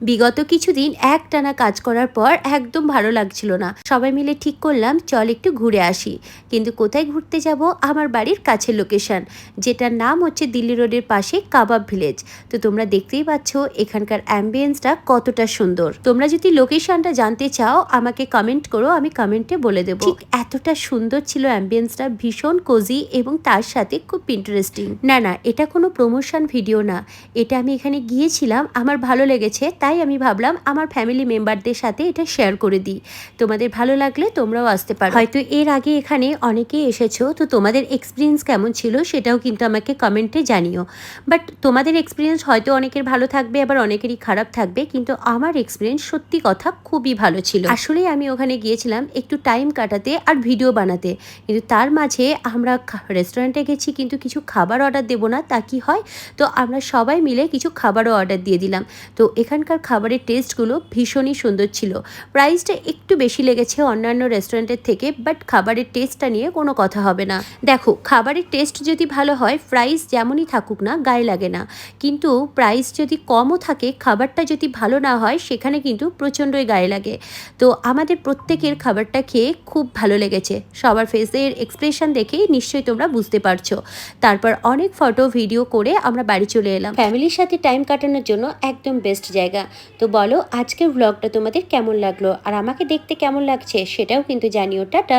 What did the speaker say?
বিগত কিছুদিন একটানা কাজ করার পর একদম ভালো লাগছিল না। সবাই মিলে ঠিক করলাম চল একটু ঘুরে আসি। কিন্তু কোথায় ঘুরতে যাব? আমার বাড়ির কাছের লোকেশন, যেটার নাম হচ্ছে দিল্লি রোডের পাশে কাবাব ভিলেজ। তো তোমরা দেখতেই পাচ্ছ এখানকার অ্যাম্বিয়েন্সটা কতটা সুন্দর। তোমরা যদি লোকেশনটা জানতে চাও আমাকে কমেন্ট করো, আমি কমেন্টে বলে দেবো। ঠিক এতটা সুন্দর ছিল অ্যাম্বিয়েন্সটা, ভীষণ কোজি এবং তার সাথে খুব ইন্টারেস্টিং। না না, এটা কোনো প্রমোশন ভিডিও না, এটা আমি এখানে গিয়েছিলাম, আমার ভালো লেগেছে, তাই আমি ভাবলাম আমার ফ্যামিলি মেম্বারদের সাথে এটা শেয়ার করে দিই। তোমাদের ভালো লাগলে তোমরাও আসতে পারো। হয়তো এর আগে এখানে অনেকেই এসেছো, তো তোমাদের এক্সপিরিয়েন্স কেমন ছিল সেটাও কিন্তু আমাকে কমেন্টে জানিও। বাট তোমাদের এক্সপিরিয়েন্স হয়তো অনেকের ভালো থাকবে, আবার অনেকেরই খারাপ থাকবে, কিন্তু আমার এক্সপিরিয়েন্স সত্যি কথা খুবই ভালো ছিল। আসলে আমি ওখানে গিয়েছিলাম একটু টাইম কাটাতে আর ভিডিও বানাতে, কিন্তু তার মাঝে আমরা রেস্টুরেন্টে গেছি, কিন্তু কিছু খাবার অর্ডার দেবো না তা কি হয়, তো আমরা সবাই মিলে কিছু খাবারও অর্ডার দিয়ে দিলাম। তো এখানকার খাবারের টেস্টগুলো ভীষণই সুন্দর ছিল। প্রাইসটা একটু বেশি লেগেছে অন্যান্য রেস্টুরেন্টের থেকে, বাট খাবারের টেস্টটা নিয়ে কোনো কথা হবে না। দেখো, খাবারের টেস্ট যদি ভালো হয়, প্রাইস যেমনই থাকুক না গায়ে লাগে না, কিন্তু প্রাইস যদি কমও থাকে, খাবারটা যদি ভালো না হয় সেখানে কিন্তু প্রচণ্ডই গায়ে লাগে। তো আমাদের প্রত্যেকের খাবারটা খেয়ে খুব ভালো লেগেছে, সবার ফেসের এক্সপ্রেশন দেখেই নিশ্চয়ই তোমরা বুঝতে পারছো। তারপর অনেক ফটো ভিডিও করে আমরা বাড়ি চলে এলাম। ফ্যামিলির সাথে টাইম কাটানোর জন্য একদম বেস্ট জায়গা। তো বলো আজকের ব্লগটা তোমাদের কেমন লাগলো, আর আমাকে দেখতে কেমন লাগছে সেটাও কিন্তু জানিও। টাটা।